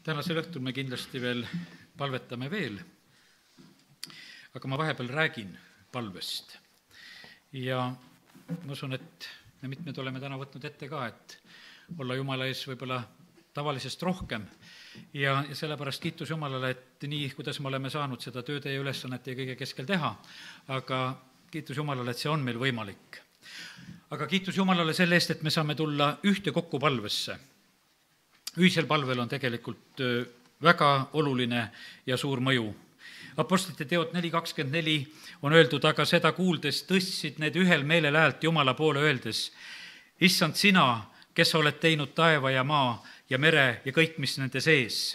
Tänasel õhtul me kindlasti veel palvetame veel, aga ma vahepeal räägin palvest. Ja ma usun, et me mitmed oleme täna võtnud ette ka, et olla Jumala ees võib-olla tavalisest rohkem ja sellepärast kiitus Jumalale, et nii, kuidas me oleme saanud seda tööde ja ülesannete ja kõige keskel teha, aga kiitus Jumalale, et see on meil võimalik. Aga kiitus Jumalale selle eest, et me saame tulla ühtekokku palvesse. Ühisel palvel on tegelikult väga oluline ja suur mõju. Apostlite teod 4.24 on öeldud, aga seda kuuldes tõstsid need ühel meelel häält Jumala poole öeldes, issand sina, kes oled teinud taeva ja maa ja mere ja kõik, mis nende sees.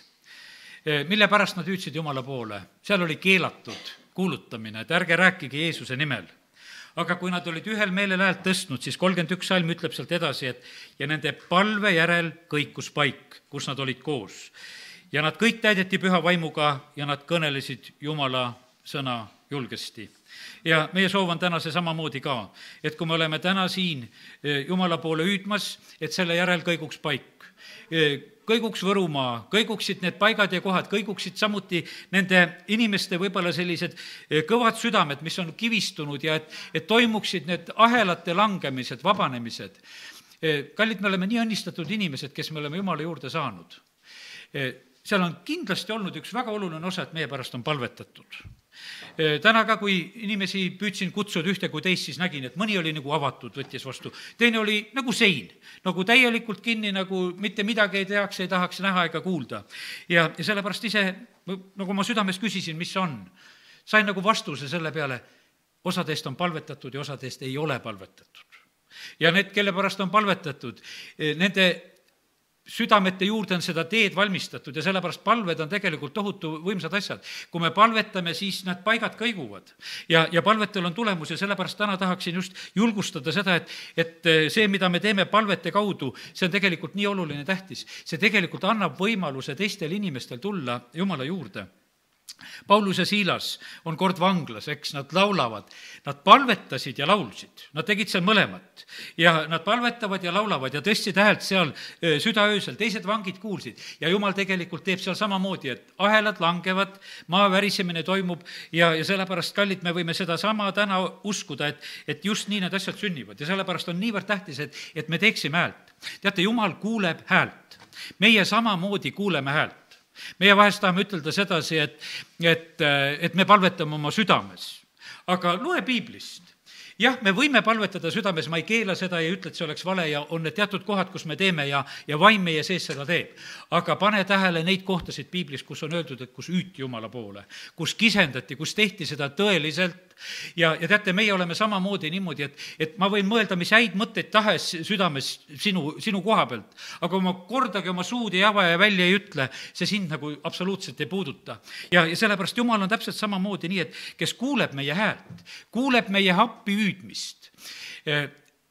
Mille pärast nad hüüdsid Jumala poole? Seal oli keelatud kuulutamine, et ärge rääkige Jeesuse nimel. Aga kui nad olid ühel meelel häält tõstnud, siis 31 salm ütleb sealt edasi, et ja nende palve järel kõikus paik, kus nad olid koos. Ja nad kõik täideti püha vaimuga ja nad kõnelesid Jumala sõna julgesti. Ja meie soov on täna see samamoodi ka, et kui me oleme täna siin Jumala poole hüüdmas, et selle järel kõiguks paik. Kõiguks Võrumaa, kõiguksid need paigad ja kohad, kõiguksid samuti nende inimeste võib-olla sellised kõvad südamed, mis on kivistunud ja et toimuksid need ahelate langemised, vabanemised. Kallid, me oleme nii õnnistatud inimesed, kes me oleme Jumala juurde saanud. Seal on kindlasti olnud üks väga oluline osa, et meie pärast on palvetatud. Täna ka, kui inimesi püüdsin kutsuda ühte kui teist, siis nägin, et mõni oli nagu avatud, võttis vastu. Teine oli nagu sein, nagu täielikult kinni, nagu mitte midagi ei teaks, ei tahaks näha ega kuulda. Ja sellepärast ise, nagu ma südames küsisin, mis on, sain nagu vastuse selle peale, osadest on palvetatud ja osadest ei ole palvetatud. Ja need, kelle pärast on palvetatud, nende südamete juurde on seda teed valmistatud ja sellepärast palved on tegelikult tohutu võimsad asjad. Kui me palvetame, siis need paigad kõiguvad ja palvetel on tulemus ja sellepärast täna tahaksin just julgustada seda, et see, mida me teeme palvete kaudu, see on tegelikult nii oluline tähtis. See tegelikult annab võimaluse teistel inimestel tulla Jumala juurde. Paulus ja Siilas on kord vanglas, eks nad laulavad, nad palvetasid ja laulsid, nad tegid seal mõlemat ja nad palvetavad ja laulavad ja tõstsid häält seal südaöösel, teised vangid kuulsid ja Jumal tegelikult teeb seal samamoodi, et ahelad langevad, maa värisemine toimub ja sellepärast, kallid, me võime seda sama täna uskuda, et just nii need asjad sünnivad ja sellepärast on niivõrd tähtis, et me teeksime häält. Teate, Jumal kuuleb häält, meie samamoodi kuuleme häält. Meie vahest tahame ütelda sedasi, et me palvetame oma südames. Aga loe piiblist. Jah, me võime palvetada südames, ma ei keela seda ja ütle, et see oleks vale ja on need teatud kohad, kus me teeme ja vaim meie sees seda teeb. Aga pane tähele neid kohtasid piiblis, kus on öeldud, et kus hüüti Jumala poole, kus kisendati, kus tehti seda tõeliselt. Ja teate, meie oleme samamoodi niimoodi, et ma võin mõelda, mis häid mõtteid tahes südames sinu koha pealt, aga oma kordagi oma suud ei ava ja välja ei ütle, see sind nagu absoluutselt ei puuduta. Ja sellepärast Jumal on täpselt samamoodi nii, et kes kuuleb meie häält, kuuleb meie happi hüüdmist.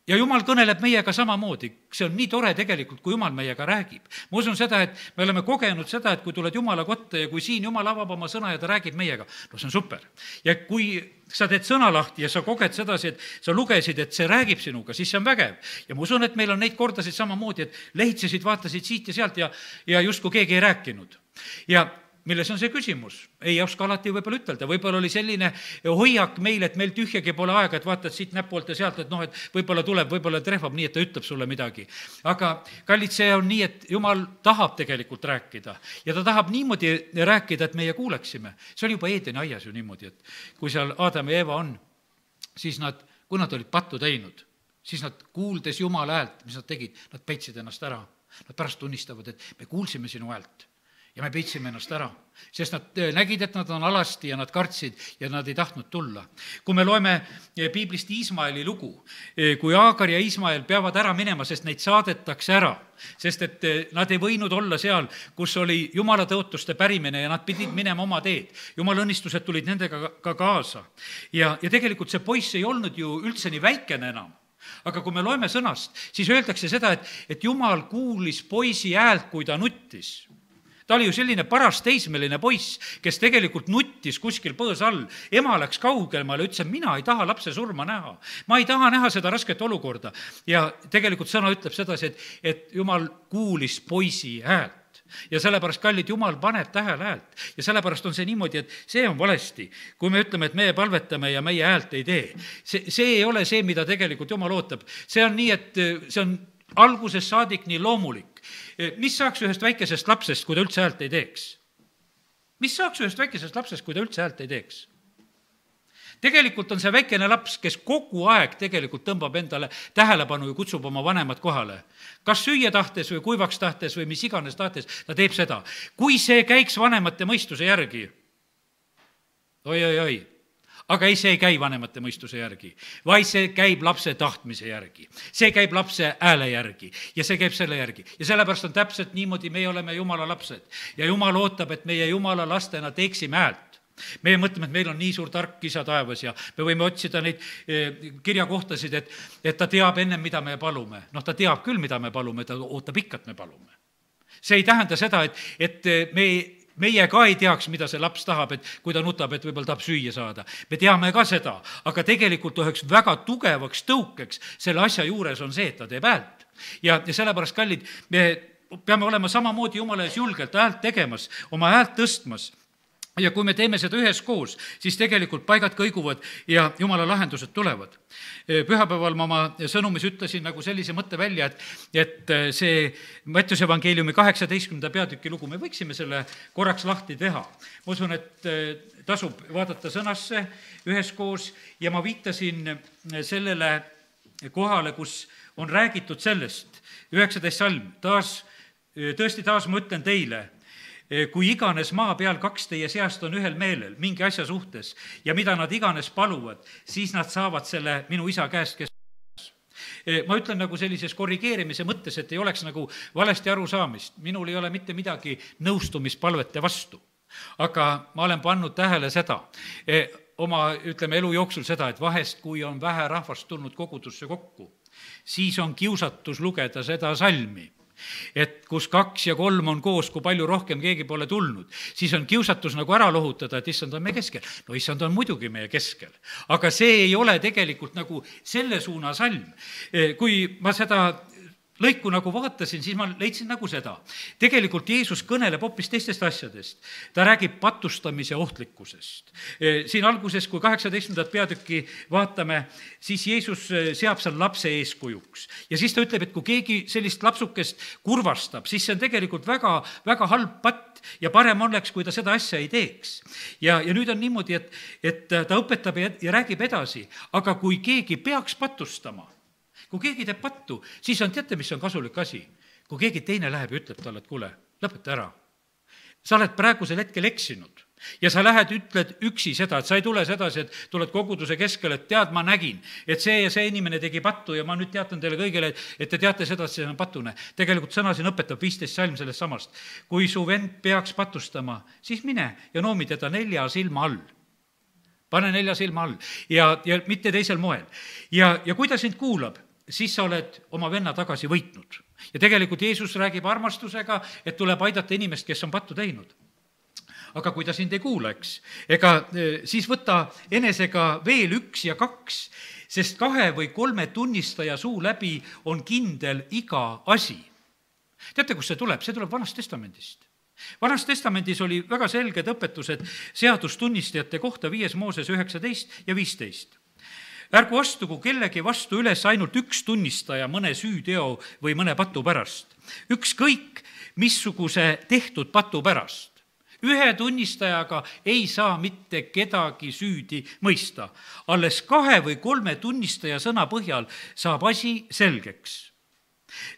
Ja Jumal kõneleb meiega samamoodi. See on nii tore tegelikult, kui Jumal meiega räägib. Ma usun seda, et me oleme kogenud seda, et kui tuled Jumala kotta ja kui siin Jumal avab oma sõna ja ta räägib meiega, no see on super. Ja kui sa teed sõna lahti ja sa koged sedasi, et sa lugesid, et see räägib sinuga, siis see on vägev. Ja ma usun, et meil on neid kordasid samamoodi, et lehitsesid, vaatasid siit ja sealt ja justkui keegi ei rääkinud. Ja milles on see küsimus? Ei oska alati võib-olla ütelda. Võib-olla oli selline hoiak meil, et meil tühjagi pole aega, et vaatad siit näppoolt ja sealt, et et võib-olla tuleb, võib-olla trehvab nii, et ta ütleb sulle midagi. Aga kallid, see on nii, et Jumal tahab tegelikult rääkida ja ta tahab niimoodi rääkida, et meie kuuleksime. See oli juba Eedeni aias ju niimoodi, et kui seal Adam ja Eva on, siis kui nad olid pattu teinud, siis nad kuuldes Jumala häält, mis nad tegid, nad peitsid ennast ära. Nad pärast tunnistavad, et me kuulsime sinu häält. Ja me peitsime ennast ära, sest nad nägid, et nad on alasti ja nad kartsid ja nad ei tahtnud tulla. Kui me loeme piiblist Iismaeli lugu, kui Aagar ja Iismael peavad ära minema, sest neid saadetakse ära, sest et nad ei võinud olla seal, kus oli Jumala tõotuste pärimine ja nad pidid minema oma teed. Jumala õnnistused tulid nendega ka kaasa. Ja tegelikult see poiss ei olnud ju üldse nii väikene enam. Aga kui me loeme sõnast, siis öeldakse seda, et Jumal kuulis poisi häält, kui ta nuttis. Ta oli ju selline paras teismeline poiss, kes tegelikult nuttis kuskil põõs all. Ema läks kaugemale, ütles, et mina ei taha lapse surma näha. Ma ei taha näha seda rasket olukorda. Ja tegelikult sõna ütleb sedasi, et Jumal kuulis poisi häält. ja sellepärast, kallid, Jumal paneb tähele häält. Ja sellepärast on see niimoodi, et see on valesti. Kui me ütleme, et meie palvetame ja meie häält ei tee, see ei ole see, mida tegelikult Jumal ootab. See on nii, et see on algusest saadik nii loomulik. Mis saaks ühest väikesest lapsest, kui ta üldse häält ei teeks? Mis saaks ühest väikesest lapsest, kui ta üldse häält ei teeks? Tegelikult on see väikene laps, kes kogu aeg tegelikult tõmbab endale tähelepanu ja kutsub oma vanemad kohale. Kas süüa tahtes või kuivaks tahtes või mis iganes tahtes, ta teeb seda. Kui see käiks vanemate mõistuse järgi, oi, aga ei, see ei käi vanemate mõistuse järgi, vaid see käib lapse tahtmise järgi. See käib lapse hääle järgi ja see käib selle järgi. Ja sellepärast on täpselt niimoodi, meie oleme Jumala lapsed ja Jumal ootab, et meie Jumala lastena teeksime häält. Meie mõtleme, et meil on nii suur tark isa taevas ja me võime otsida neid kirjakohtasid, et ta teab enne, mida me palume. Ta teab küll, mida me palume, ta ootab ikka, et me palume. See ei tähenda seda, et meie ka ei teaks, mida see laps tahab, et kui ta nutab, et võib-olla tahab süüa saada. Me teame ka seda, aga tegelikult üheks väga tugevaks tõukeks selle asja juures on see, et ta teeb häält. Ja sellepärast, kallid, me peame olema samamoodi Jumala ees julgelt häält tegemas, oma häält tõstmas. Ja kui me teeme seda üheskoos, siis tegelikult paigad kõiguvad ja Jumala lahendused tulevad. Pühapäeval ma oma sõnumis ütlesin nagu sellise mõtte välja, et see Mattiuse evangeeliumi 18. peatüki lugu, me võiksime selle korraks lahti teha. Ma usun, et tasub vaadata sõnasse üheskoos ja ma viitasin sellele kohale, kus on räägitud sellest, 19 salm, tõesti taas ma ütlen teile, kui iganes maa peal 2 teie seast on ühel meelel mingi asja suhtes ja mida nad iganes paluvad, siis nad saavad selle minu isa käest, kes ma ütlen nagu sellises korrigeerimise mõttes, et ei oleks nagu valesti arusaamist. Minul ei ole mitte midagi nõustumispalvete vastu, aga ma olen pannud tähele seda, oma, ütleme, elu jooksul seda, et vahest, kui on vähe rahvast tulnud kogudusse kokku, siis on kiusatus lugeda seda salmi. Et kus 2 ja 3 on koos, kui palju rohkem keegi pole tulnud, siis on kiusatus nagu ära lohutada, et issand on meie keskel. No issand on muidugi meie keskel, aga see ei ole tegelikult nagu selle suuna salm. Kui ma seda lõiku nagu vaatasin, siis ma leidsin nagu seda. Tegelikult Jeesus kõneleb hoopis teistest asjadest. Ta räägib patustamise ohtlikkusest. Siin alguses, kui 18. peatükki vaatame, siis Jeesus seab seal lapse eeskujuks. Ja siis ta ütleb, et kui keegi sellist lapsukest kurvastab, siis see on tegelikult väga, väga halb patt ja parem oleks, kui ta seda asja ei teeks. Ja nüüd on niimoodi, et ta õpetab ja räägib edasi, aga kui keegi peaks patustama, kui keegi teeb pattu, siis on, teate, mis on kasulik asi? Kui keegi teine läheb ja ütleb talle, et kuule, lõpeta ära. Sa oled praegusel hetkel eksinud ja sa lähed, ütled üksi seda, et sa ei tule sedasi, et tuled koguduse keskel, et tead, ma nägin, et see ja see inimene tegi pattu ja ma nüüd teatan teile kõigile, et te teate seda, et see on patune. Tegelikult sõna siin õpetab 15 salm sellest samast. Kui su vend peaks patustama, siis mine ja noomi teda 4 silma all. Pane 4 silma all ja mitte teisel moel. Ja kui ta sind kuulab, siis sa oled oma venna tagasi võitnud. Ja tegelikult Jeesus räägib armastusega, et tuleb aidata inimest, kes on pattu teinud. Aga kui ta sind ei kuula, eks, siis võta enesega veel 1 ja 2, sest 2 või 3 tunnistaja suu läbi on kindel iga asi. Teate, kus see tuleb? See tuleb Vanast Testamendist. Vanas Testamendis oli väga selged õpetused seadustunnistajate kohta 5 Mooses 19 ja 15. Ärgu astugu kellegi vastu üles ainult 1 tunnistaja mõne süüteo või mõne patu pärast. Ükskõik missuguse tehtud patu pärast. 1 tunnistajaga ei saa mitte kedagi süüdi mõista. Alles 2 või 3 tunnistaja sõna põhjal saab asi selgeks.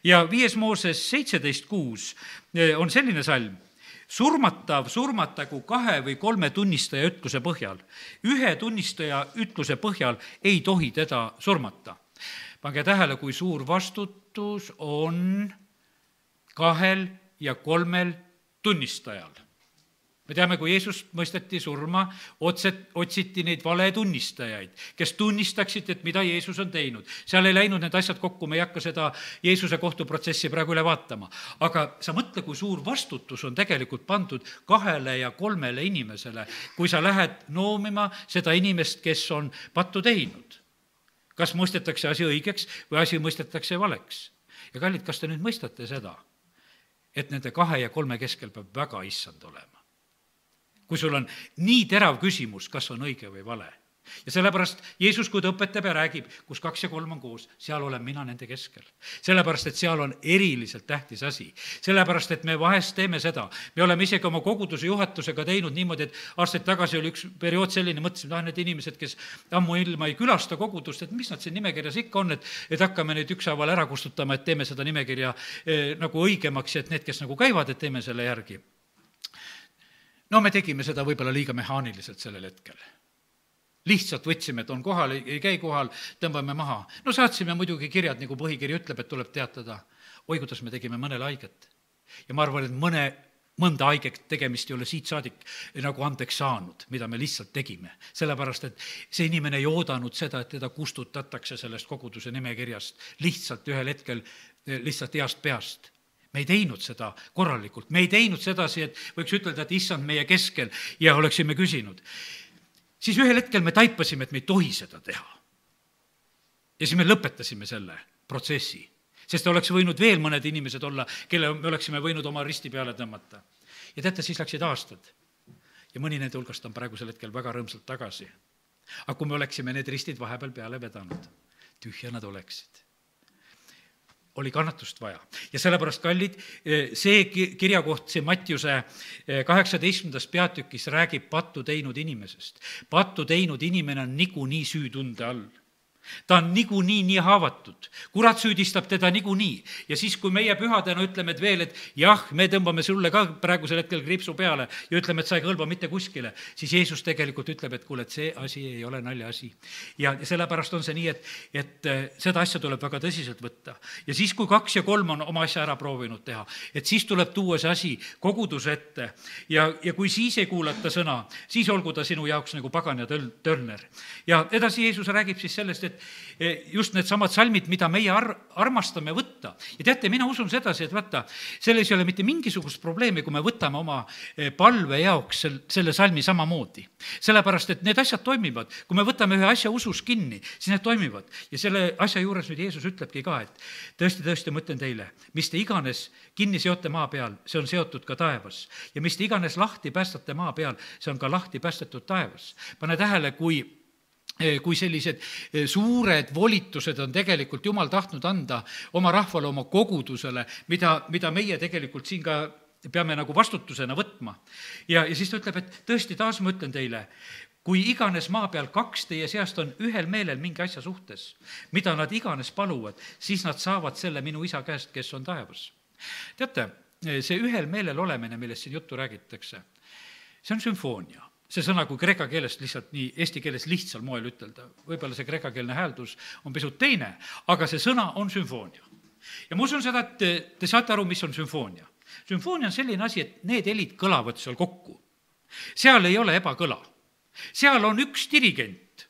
Ja 5 Mooses 17.6 on selline salm. Surmatav surmatagu 2 või 3 tunnistaja ütluse põhjal. 1 tunnistaja ütluse põhjal ei tohi teda surmata. Pange tähele, kui suur vastutus on 2 ja 3 tunnistajal. Me teame, kui Jeesus mõisteti surma, otsiti neid valetunnistajaid, kes tunnistaksid, et mida Jeesus on teinud. Seal ei läinud need asjad kokku, me ei hakka seda Jeesuse kohtuprotsessi praegu üle vaatama. Aga sa mõtle, kui suur vastutus on tegelikult pandud 2 ja 3 inimesele, kui sa lähed noomima seda inimest, kes on pattu teinud. Kas mõistetakse asi õigeks või asi mõistetakse valeks? Ja kallid, kas te nüüd mõistate seda? et nende 2 ja 3 keskel peab väga issand olema. Kui sul on nii terav küsimus, kas on õige või vale. Ja sellepärast Jeesus, kui ta õpetab ja räägib, kus 2 ja 3 on koos, seal olen mina nende keskel. Sellepärast, et seal on eriliselt tähtis asi. Sellepärast, et me vahest teeme seda. Me oleme isegi oma koguduse juhatusega teinud niimoodi, et aastaid tagasi oli üks periood selline, mõtlesime, need inimesed, kes ammu ilma ei külasta kogudust, et mis nad siin nimekirjas ikka on, et hakkame neid ükshaaval ära kustutama, et teeme seda nimekirja nagu õigemaks ja et need, kes nagu käivad, et teeme selle järgi. No me tegime seda võib-olla liiga mehaaniliselt sellel hetkel. Lihtsalt võtsime, et on kohal, ei käi kohal, tõmbame maha. No saatsime muidugi kirjad, nagu põhikiri ütleb, et tuleb teatada. Oi, kuidas me tegime mõnele haiget. Ja ma arvan, et mõnda haiget tegemist ei ole siit saadik nagu andeks saanud, mida me lihtsalt tegime. Sellepärast, et see inimene ei oodanud seda, et teda kustutatakse sellest koguduse nimekirjast lihtsalt ühel hetkel lihtsalt heast peast. Me ei teinud seda korralikult, me ei teinud sedasi, et võiks ütelda, et issand meie keskel ja oleksime küsinud. Siis ühel hetkel me taipasime, et me ei tohi seda teha. Ja siis me lõpetasime selle protsessi, sest oleks võinud veel mõned inimesed olla, kelle me oleksime võinud oma risti peale tõmmata. Ja teate, siis läksid aastad. Ja mõni nende hulgast on praegusel hetkel väga rõõmsalt tagasi. Aga kui me oleksime need ristid vahepeal peale vedanud, tühja nad oleksid. Oli kannatust vaja. Ja sellepärast, kallid, see kirjakoht, see Mattiuse 18. peatükis räägib pattu teinud inimesest. Pattu teinud inimene on niikuinii süütunde all. Ta on niikuinii haavatud. Kurat süüdistab teda niikuinii. Ja siis, kui meie pühadena ütleme, et veel, et jah, me tõmbame sulle ka praegusel hetkel kriipsu peale ja ütleme, et sa ei kõlba mitte kuskile, siis Jeesus tegelikult ütleb, et kuule, et see asi ei ole nalja asi. Ja sellepärast on see nii, et seda asja tuleb väga tõsiselt võtta. Ja siis, kui 2 ja 3 on oma asja ära proovinud teha, et siis tuleb tuua see asi koguduse ette. Ja kui siis ei kuulata sõna, siis olgu ta sinu jaoks nagu pagan ja törner. Ja edasi Jeesus räägib siis sellest, et just need samad salmid, mida meie armastame võtta. Ja teate, mina usun sedasi, et vaata, selles ei ole mitte mingisugust probleemi, kui me võtame oma palve jaoks selle salmi samamoodi. Sellepärast, et need asjad toimivad. Kui me võtame ühe asja usus kinni, siis need toimivad. Ja selle asja juures nüüd Jeesus ütlebki ka, et tõesti, ma ütlen teile, mis te iganes kinni seote maa peal, see on seotud ka taevas. Ja mis te iganes lahti päästate maa peal, see on ka lahti päästetud taevas. Pane tähele, kui sellised suured volitused on tegelikult Jumal tahtnud anda oma rahvale, oma kogudusele, mida meie tegelikult siin ka peame nagu vastutusena võtma. Ja siis ta ütleb, et tõesti, taas ma ütlen teile, kui iganes maa peal 2 teie seast on ühel meelel mingi asja suhtes, mida nad iganes paluvad, siis nad saavad selle minu isa käest, kes on taevas. Teate, see ühel meelel olemine, millest siin juttu räägitakse, see on sümfoonia. See sõna, kui kreeka keelest lihtsalt nii eesti keeles lihtsal moel ütelda, võib-olla see kreekakeelne hääldus on pisut teine, aga see sõna on sümfoonia. Ja ma usun seda, et te saate aru, mis on sümfoonia. Sümfoonia on selline asi, et need helid kõlavad seal kokku. Seal ei ole ebakõla. Seal on üks dirigent.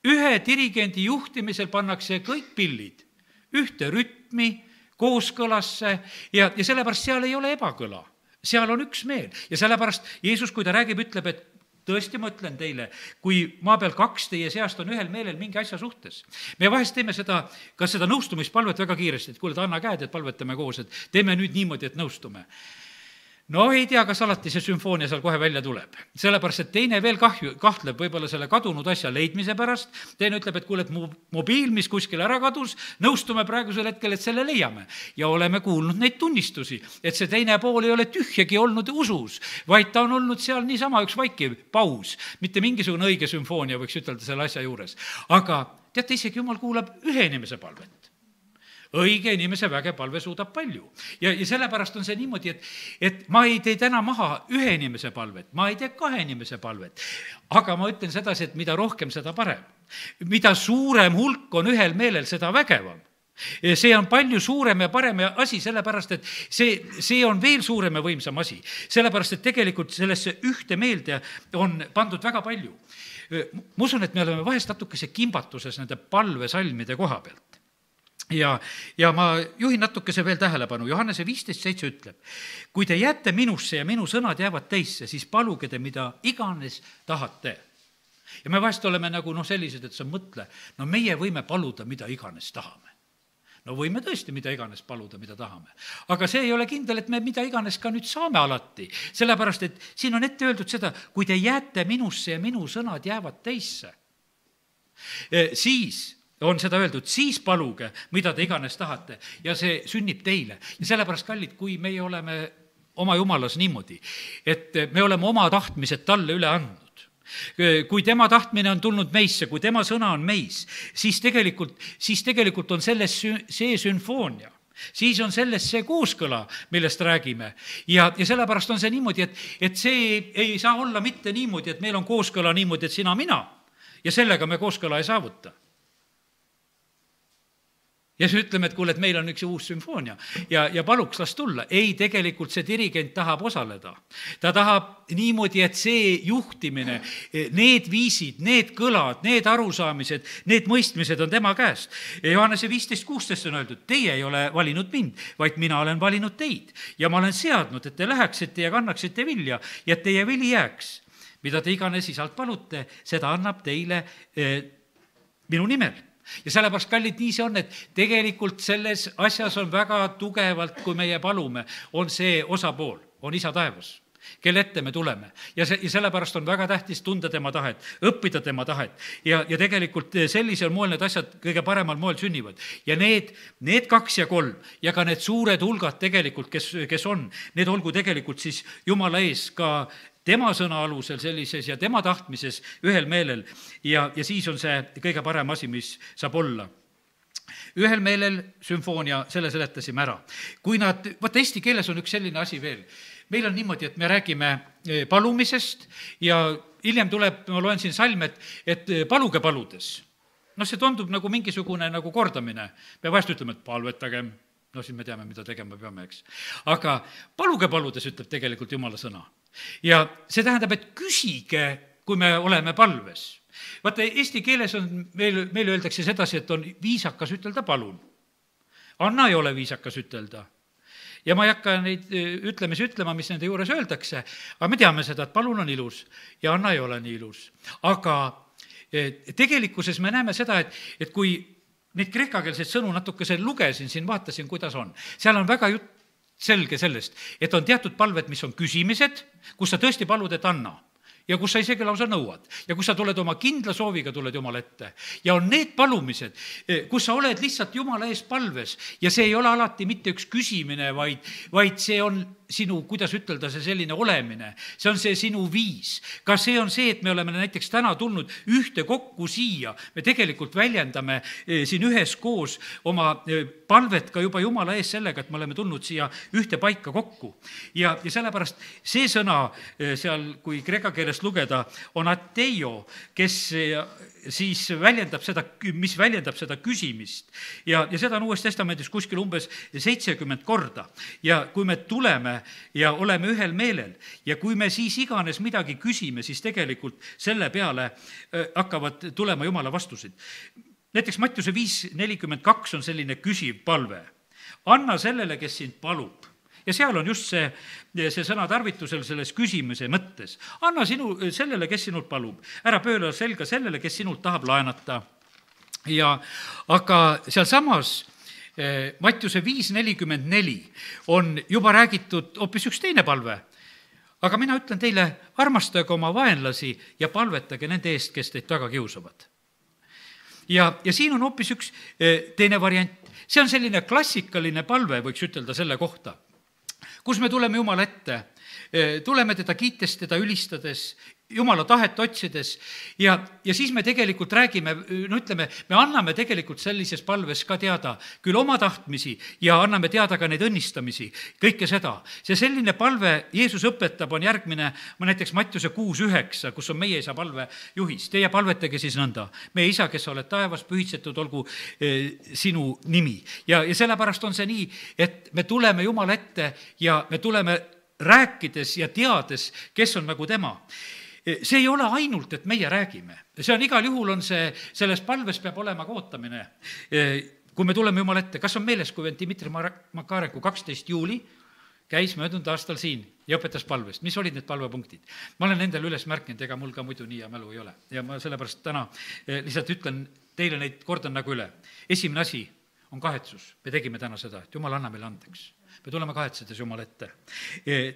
Ühe dirigendi juhtimisel pannakse kõik pillid ühte rütmi, kooskõlasse ja sellepärast seal ei ole ebakõla. Seal on üks meel ja sellepärast Jeesus, kui ta räägib, ütleb, et tõesti ma ütlen teile, kui maa peal 2 teie seast on ühel meelel mingi asja suhtes. Me vahest teeme seda nõustumispalvet väga kiiresti, et kuule, anna käed, et palvetame koos, et teeme nüüd niimoodi, et nõustume. No ei tea, kas alati see sümfoonia seal kohe välja tuleb. Sellepärast, et teine veel kahtleb võib-olla selle kadunud asja leidmise pärast. Teine ütleb, et kuule, et mu mobiil, mis kuskil ära kadus, nõustume praegusel hetkel, et selle leiame. Ja oleme kuulnud neid tunnistusi, et see teine pool ei ole tühjagi olnud usus, vaid ta on olnud seal niisama üks vaikiv paus. Mitte mingisugune õige sümfoonia võiks ütelda selle asja juures. Aga teate, isegi Jumal kuulab ühe inimese palvet. Õige inimese väge palve suudab palju. Ja sellepärast on see niimoodi, et ma ei tee täna maha ühe inimese palvet, ma ei tee 2 inimese palvet. Aga ma ütlen sedasi, et mida rohkem, seda parem. Mida suurem hulk on ühel meelel, seda vägevam. See on palju suurem ja parem asi, sellepärast, et see on veel suurem ja võimsam asi. Sellepärast, et tegelikult sellesse ühte meelde on pandud väga palju. Ma usun, et me oleme vahest natukese kimbatuses nende palvesalmide koha pealt. Ja ma juhin natukese veel tähelepanu. Johannese 15:7 ütleb, kui te jääte minusse ja minu sõnad jäävad teisse, siis paluge te, mida iganes tahate. Ja me vahest oleme nagu sellised, et sa mõtle, meie võime paluda, mida iganes tahame. no võime tõesti mida iganes paluda, mida tahame. Aga see ei ole kindel, et me mida iganes ka nüüd saame alati, sellepärast et siin on ette öeldud seda, kui te jääte minusse ja minu sõnad jäävad teisse, siis on seda öeldud, siis paluge, mida te iganes tahate ja see sünnib teile. Ja sellepärast, kallid, kui meie oleme oma Jumalas niimoodi, et me oleme oma tahtmised talle üle andnud, kui tema tahtmine on tulnud meisse, kui tema sõna on meis, siis tegelikult on selles see sümfoonia. Siis on selles see kooskõla, millest räägime. Ja sellepärast on see niimoodi, et see ei saa olla mitte niimoodi, et meil on kooskõla niimoodi, et sina, mina, ja sellega me kooskõla ei saavuta. Ja siis ütleme, et kuule, et meil on üks uus sümfoonia ja paluks las tulla. Ei, tegelikult see dirigent tahab osaleda. Ta tahab niimoodi, et see juhtimine, need viisid, need kõlad, need arusaamised, need mõistmised on tema käest. Johannese 15:16 on öeldud, teie ei ole valinud mind, vaid mina olen valinud teid. Ja ma olen seadnud, et te läheksite ja kannaksite vilja ja et teie vili jääks. Mida te iganes isalt palute, seda annab teile minu nimel. Ja sellepärast, kallid, nii see on, et tegelikult selles asjas on väga tugevalt, kui meie palume, on see osapool, on Isa taevas, kelle ette me tuleme. Ja sellepärast on väga tähtis tunda tema tahet, õppida tema tahet. Ja tegelikult sellisel moel need asjad kõige paremal moel sünnivad. Ja need 2 ja 3 ja ka need suured hulgad tegelikult, kes on, need olgu tegelikult siis Jumala ees ka tema sõna alusel sellises ja tema tahtmises ühel meelel ja siis on see kõige parem asi, mis saab olla. Ühel meelel sümfoonia, selle seletasime ära. Kui vaata eesti keeles on üks selline asi veel. Meil on niimoodi, et me räägime palumisest ja hiljem tuleb, ma loen siin salme, et paluge paludes. No see tundub nagu mingisugune nagu kordamine. Me vahest ütleme, et palvetagem. No siis me teame, mida tegema peame, eks. Aga paluge paludes ütleb tegelikult Jumala sõna. Ja see tähendab, et küsige, kui me oleme palves. Vaata, eesti keeles on, meil öeldakse sedasi, et on viisakas ütelda palun. Anna ei ole viisakas ütelda. Ja ma ei hakka neid ütlemisi ütlema, mis nende juures öeldakse, aga me teame seda, et palun on ilus ja Anna ei ole nii ilus. Aga tegelikkuses me näeme seda, et kui neid kreekakeelseid sõnu natukese lugesin, siin vaatasin, kuidas on. Seal on väga selge sellest, et on teatud palved, mis on küsimised, kus sa tõesti palud, et anna. Ja kus sa isegi lausa nõuad. Ja kus sa tuled oma kindla sooviga, tuled Jumala ette. Ja on need palumised, kus sa oled lihtsalt Jumala ees palves. Ja see ei ole alati mitte üks küsimine, vaid see on sinu, kuidas ütelda, see selline olemine. See on see sinu viis. Ka see on see, et me oleme näiteks täna tulnud ühte kokku siia. Me tegelikult väljendame siin ühes koos oma palvet ka juba Jumala ees sellega, et me oleme tulnud siia ühte paika kokku. Ja sellepärast see sõna seal, kui kreeka keeles lugeda, on ateio, kes siis väljendab seda, mis väljendab seda küsimist. Ja seda on Uues Testamendis kuskil umbes 70 korda. Ja kui me tuleme ja oleme ühel meelel ja kui me siis iganes midagi küsime, siis tegelikult selle peale hakkavad tulema Jumala vastusid. Näiteks Mattiuse 5:42 on selline küsiv palve. Anna sellele, kes sind palub. Ja seal on just see sõna tarvitusel selles küsimise mõttes. Anna sellele, kes sinult palub. Ära pööra selga sellele, kes sinult tahab laenata. Aga seal samas Mattiuse 5:44 on juba räägitud hoopis üks teine palve. Aga mina ütlen teile, armastage oma vaenlasi ja palvetage nende eest, kes teid taga kiusavad. Ja siin on hoopis üks teine variant. See on selline klassikaline palve, võiks ütelda selle kohta, kus me tuleme Jumala ette, tuleme teda kiites, teda ülistades, Jumala tahet otsides ja siis me tegelikult räägime, no ütleme, me anname tegelikult sellises palves ka teada küll oma tahtmisi ja anname teada ka neid õnnistamisi, kõike seda. See selline palve Jeesus õpetab on järgmine, näiteks Mattiuse 6:9, kus on meie isa palve juhis. Teie palvetage siis nõnda. Meie isa, kes oled taevas, pühitsetud olgu sinu nimi. Ja sellepärast on see nii, et me tuleme Jumala ette ja me tuleme rääkides ja teades, kes on nagu tema. See ei ole ainult, et meie räägime. See on igal juhul on see, selles palves peab olema ootamine. Kui me tuleme Jumala ette, kas on meeles, kui Dmitri Makarenko 12. juuli käis möödunud aastal siin ja õpetas palvest. Mis olid need palvepunktid? Ma olen nendel üles märkinud, ega mul ka muidu nii ja mälu ei ole. Ja ma sellepärast täna lihtsalt ütlen teile neid, kordan nagu üle. Esimene asi, on kahetsus. Me tegime täna seda, et Jumal, anna meile andeks. Me tuleme kahetsedes Jumala ette.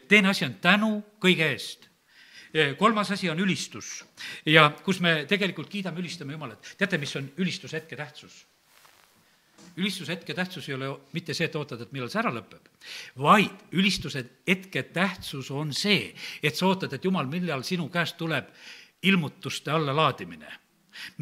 Teine asi on tänu kõige eest. Kolmas asi on ülistus ja kus me tegelikult kiidame, ülistame Jumalat. Teate, mis on ülistuse hetke tähtsus? Ülistuse hetke tähtsus ei ole mitte see, et ootad, et millal see ära lõpeb, vaid ülistuse hetke tähtsus on see, et sa ootad, et Jumal, millal sinu käest tuleb ilmutuste allalaadimine.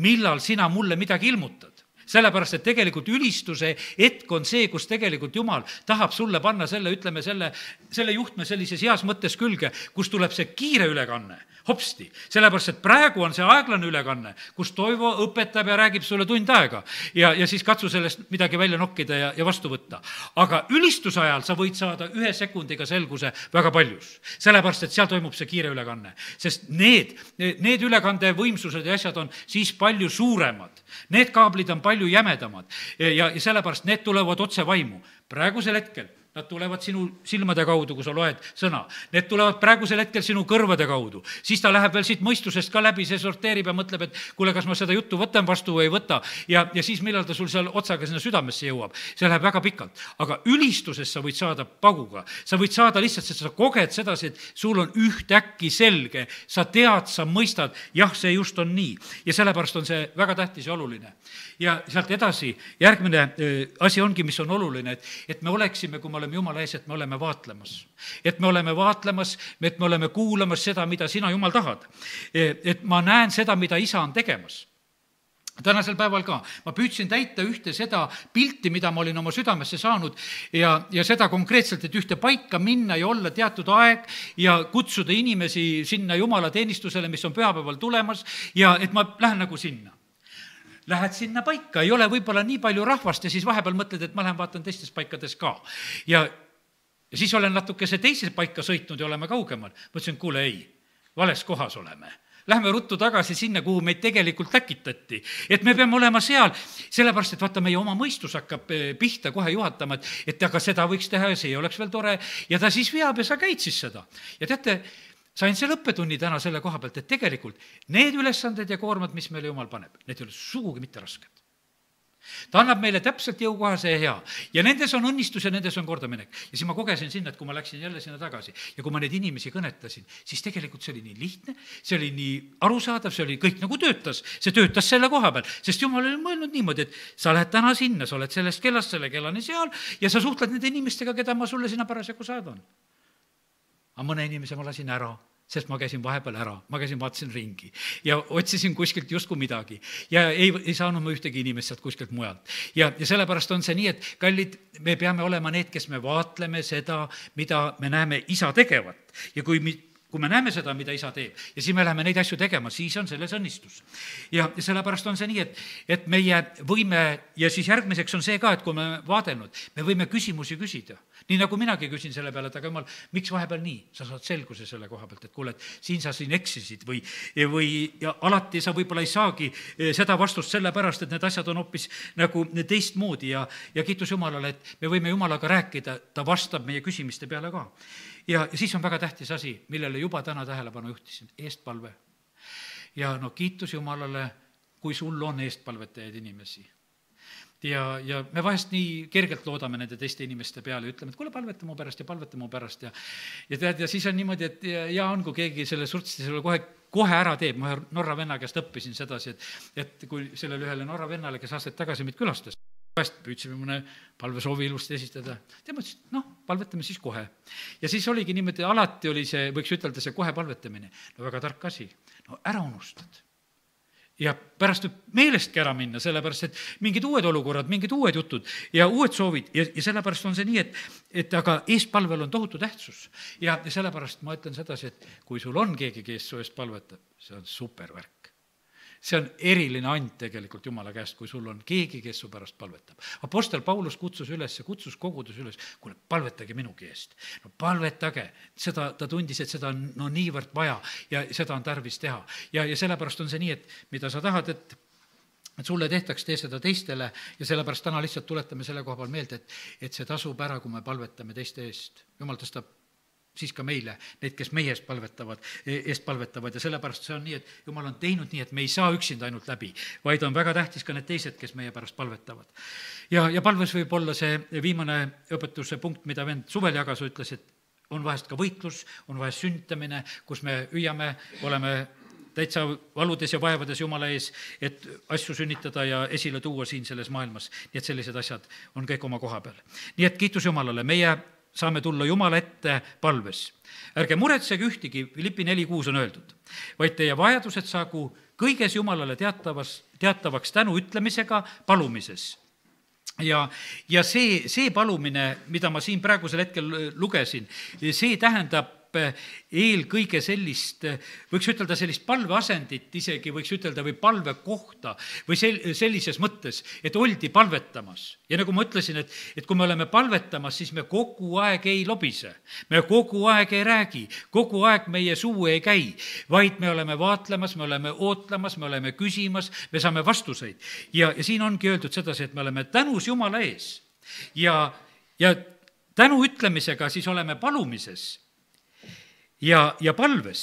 Millal sina mulle midagi ilmutad? Sellepärast, et tegelikult ülistuse hetk on see, kus tegelikult Jumal tahab sulle panna selle, ütleme, selle juhtme sellises heas mõttes külge, kus tuleb see kiire ülekanne, hopsti. Sellepärast, et praegu on see aeglane ülekanne, kus Toivo õpetab ja räägib sulle tund aega ja siis katsu sellest midagi välja nokkida ja vastu võtta. Aga ülistuse ajal sa võid saada 1 sekundiga selguse väga paljus. Sellepärast, et seal toimub see kiire ülekanne. Sest need ülekande võimsused ja asjad on siis palju suuremad. Need kaablid on palju jämedamad ja sellepärast need tulevad otse vaimu. Praegusel hetkel nad tulevad sinu silmade kaudu, kui sa loed sõna. Need tulevad praegusel hetkel sinu kõrvade kaudu. Siis ta läheb veel siit mõistusest ka läbi, see sorteerib ja mõtleb, et kuule, kas ma seda juttu võtan vastu või ei võta. Ja siis millal ta sul seal otsaga sinna südamesse jõuab. See läheb väga pikalt. Aga ülistuses sa võid saada paguga. Sa võid saada lihtsalt, sest sa koged sedasi, et sul on ühtäkki selge. Sa tead, sa mõistad, jah, see just on nii. Ja sellepärast on see väga tähtis ja oluline. Ja sealt edasi, järgmine asi ongi, mis on oluline, et me oleksime, kui me oleme Jumala ees, et me oleme vaatlemas. Et me oleme vaatlemas, et me oleme kuulamas seda, mida sina, Jumal, tahad. Et ma näen seda, mida Isa on tegemas. Tänasel päeval ka. Ma püüdsin täita ühte seda pilti, mida ma olin oma südamesse saanud ja seda konkreetselt, et ühte paika minna ja olla teatud aeg ja kutsuda inimesi sinna Jumala teenistusele, mis on pühapäeval tulemas ja et ma lähen nagu sinna. Lähed sinna paika, ei ole võib-olla nii palju rahvast ja siis vahepeal mõtled, et ma lähen vaatan teistes paikades ka. Ja siis olen natukese teise paika sõitnud ja oleme kaugemal. Mõtlesin, kuule, ei, vales kohas oleme. Lähme ruttu tagasi sinna, kuhu meid tegelikult läkitati. Et me peame olema seal, sellepärast, et vaata, meie oma mõistus hakkab pihta kohe juhatama, et aga seda võiks teha ja see oleks veel tore. Ja ta siis veab ja sa käid siis seda. Ja teate, sain selle õppetunni täna selle koha pealt, et tegelikult need ülesanded ja koormad, mis meile Jumal paneb, need ei ole sugugi mitte rasked. Ta annab meile täpselt jõukohase ja hea. Ja nendes on õnnistus ja nendes on kordaminek. Ja siis ma kogesin sinna, et kui ma läksin jälle sinna tagasi ja kui ma neid inimesi kõnetasin, siis tegelikult see oli nii lihtne, see oli nii arusaadav, see oli kõik nagu töötas. See töötas selle koha peal, sest Jumal oli mõelnud niimoodi, et sa lähed täna sinna, sa oled sellest kellast selle kellani seal ja sa suhtled nende inimestega, keda ma sulle sinna parasjagu saadan. Aga mõne inimese ma lasin ära, sest ma käisin vahepeal ära, ma käisin, vaatasin ringi ja otsisin kuskilt justkui midagi ja ei saanud ma ühtegi inimest sealt kuskilt mujalt. Ja sellepärast on see nii, et kallid, me peame olema need, kes me vaatleme seda, mida me näeme Isa tegevat ja kui me näeme seda, mida Isa teeb ja siis me läheme neid asju tegema, siis on selles õnnistus. Ja sellepärast on see nii, et meie võime ja siis järgmiseks on see ka, et kui me vaadelnud, me võime küsimusi küsida. Nii nagu minagi küsin selle peale, et aga Jumal, miks vahepeal nii? Sa saad selguse selle koha pealt, et kuule, et siin sa siin eksisid või ja alati sa võib-olla ei saagi seda vastust sellepärast, et need asjad on hoopis nagu teistmoodi ja kiitus Jumalale, et me võime Jumalaga rääkida, ta vastab meie küsimiste peale ka. Ja siis on väga tähtis asi, millele juba täna tähelepanu juhtisin, eestpalve. Ja kiitus Jumalale, kui sul on eestpalvetajaid inimesi. Ja me vahest nii kergelt loodame nende teiste inimeste peale ja ütleme, et kuule, palveta mu pärast ja tead, ja siis on niimoodi, et ja on, kui keegi selle surtsti selle kohe ära teeb, ma Norra venna käest õppisin sedasi, et kui sellele ühele Norra vennale, kes aastaid tagasi meid külastas, püüdsime mõne palvesoovi ilusti esitada, ja ma ütlesin, palvetame siis kohe. Ja siis oligi niimoodi, alati oli see, võiks ütelda, see kohe palvetamine, väga tark asi, ära unustad. Ja pärast võib meelestki ära minna, sellepärast, et mingid uued olukorrad, mingid uued jutud ja uued soovid ja sellepärast on see nii, et aga eestpalvel on tohutu tähtsus. Ja sellepärast ma ütlen sedasi, et kui sul on keegi, kes su eest palvetab, see on supervärk. See on eriline and tegelikult Jumala käest, kui sul on keegi, kes su pärast palvetab. Apostel Paulus kutsus kogudus üles, kuule, palvetage minugi eest. Palvetage, seda ta tundis, et seda on niivõrd vaja ja seda on tarvis teha. Ja sellepärast on see nii, et mida sa tahad, et sulle tehtaks, tee seda teistele ja sellepärast täna lihtsalt tuletame selle koha peal meelde, et see tasub ära, kui me palvetame teiste eest. Jumal tõstab siis ka meile, need, kes meie eest palvetavad ja sellepärast see on nii, et Jumal on teinud nii, et me ei saa üksinda ainult läbi, vaid on väga tähtis ka need teised, kes meie pärast palvetavad. Ja palves võib olla see viimane õpetuse punkt, mida vend suvel jagas, ütles, et on vahest ka võitlus, on vahest sünnitamine, kus me hüüame, oleme täitsa valudes ja vaevades Jumala ees, et asju sünnitada ja esile tuua siin selles maailmas. Nii et sellised asjad on kõik oma koha peal. Nii et kiitus Jumalale, meie saame tulla Jumala ette palves. Ärge muretsege ühtegi, Philippi 4:6 on öeldud, vaid teie vajadused saagu kõiges Jumalale teatavaks tänu ütlemisega palumises. Ja see palumine, mida ma siin praegusel hetkel lugesin, see tähendab eelkõige sellist, võiks ütelda sellist palveasendit isegi, võiks ütelda või palvekohta või sellises mõttes, et oldi palvetamas. Ja nagu ma ütlesin, et kui me oleme palvetamas, siis me kogu aeg ei lobise, me kogu aeg ei räägi, kogu aeg meie suu ei käi, vaid me oleme vaatlemas, me oleme ootlemas, me oleme küsimas, me saame vastuseid. Ja siin ongi öeldud sedasi, et me oleme tänus Jumala ees ja tänu ütlemisega siis oleme palumises ja palves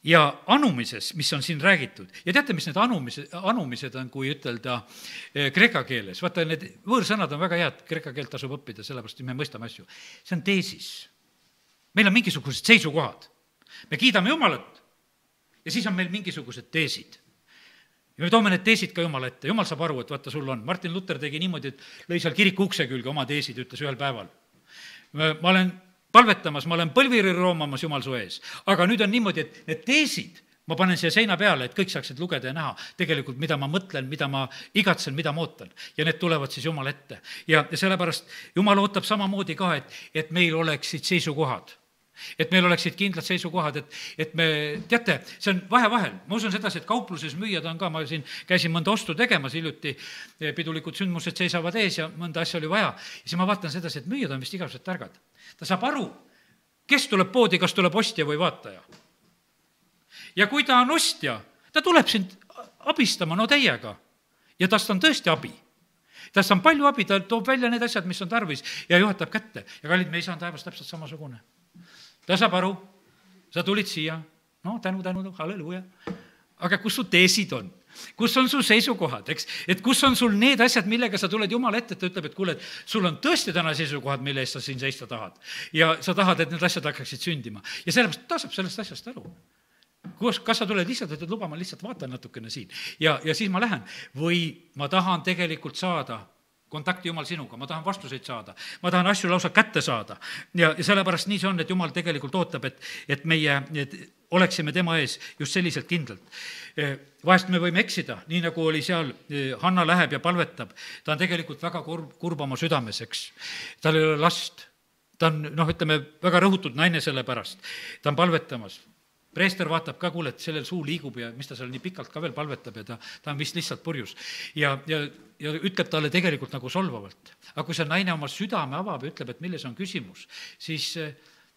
ja anumises, mis on siin räägitud. Ja teate, mis need anumised on, kui ütelda kreeka keeles? Vaata, need võõrsõnad on väga head, kreeka keelt tasub õppida, sellepärast me mõistame asju. See on teesis. Meil on mingisugused seisukohad. Me kiidame Jumalat ja siis on meil mingisugused teesid. Ja me toome need teesid ka Jumala ette. Jumal saab aru, et vaata, sul on. Martin Luther tegi niimoodi, et lõi seal kiriku ukse külge oma teesid, ütles ühel päeval. Ma olen palvetamas, ma olen põlviri roomamas Jumal su ees. Aga nüüd on niimoodi, et need teesid ma panen siia seina peale, et kõik saaksid lugeda ja näha tegelikult, mida ma mõtlen, mida ma igatsen, mida ma ootan. Ja need tulevad siis Jumal ette. Ja sellepärast Jumal ootab samamoodi ka, et meil oleksid seisukohad. Et meil oleksid kindlad seisukohad, et me, teate, see on vahel. Ma usun sedasi, et kaupluses müüjad on ka, ma siin käisin mõnda ostu tegemas hiljuti, pidulikud sündmused seisavad ees ja mõnda asja oli vaja. Ja siis ma vaatan sedasi, et müüjad on vist igasugused targad. Ta saab aru, kes tuleb poodi, kas tuleb ostja või vaataja. Ja kui ta on ostja, ta tuleb sind abistama, no täiega. Ja tast on tõesti abi. Tast on palju abi, ta toob välja need asjad, mis on tarvis ja juhatab kätte. Ja kallid, me ei saanud taevas täpselt samasugune. Ta saab aru, sa tulid siia, no tänu, halleluuja. Aga kus su teesid on? Kus on sul seisukohad, eks? Et kus on sul need asjad, millega sa tuled Jumala ette, ta ütleb, et kuule, et sul on tõesti täna seisukohad, mille eest sa siin seista tahad. Ja sa tahad, et need asjad hakkaksid sündima. Ja sellepärast ta saab sellest asjast aru. Kas sa tuled lihtsalt, et luba, ma lihtsalt vaatan natukene siin ja siis ma lähen. Või ma tahan tegelikult saada kontakti Jumal sinuga, ma tahan vastuseid saada, ma tahan asju lausa kätte saada. Ja sellepärast nii see on, et Jumal tegelikult ootab, et meie oleksime tema ees just selliselt kindlalt. Vahest me võime eksida, nii nagu oli seal, Hanna läheb ja palvetab. Ta on tegelikult väga kurb oma südames, eks. Tal ei ole last. Ta on, ütleme, väga rõhutud naine selle pärast. Ta on palvetamas. Preester vaatab ka, kuule, et sellel suu liigub ja mis ta seal nii pikalt ka veel palvetab ja ta on vist lihtsalt purjus. Ja ütleb talle tegelikult nagu solvavalt. Aga kui see naine oma südame avab ja ütleb, et milles on küsimus, siis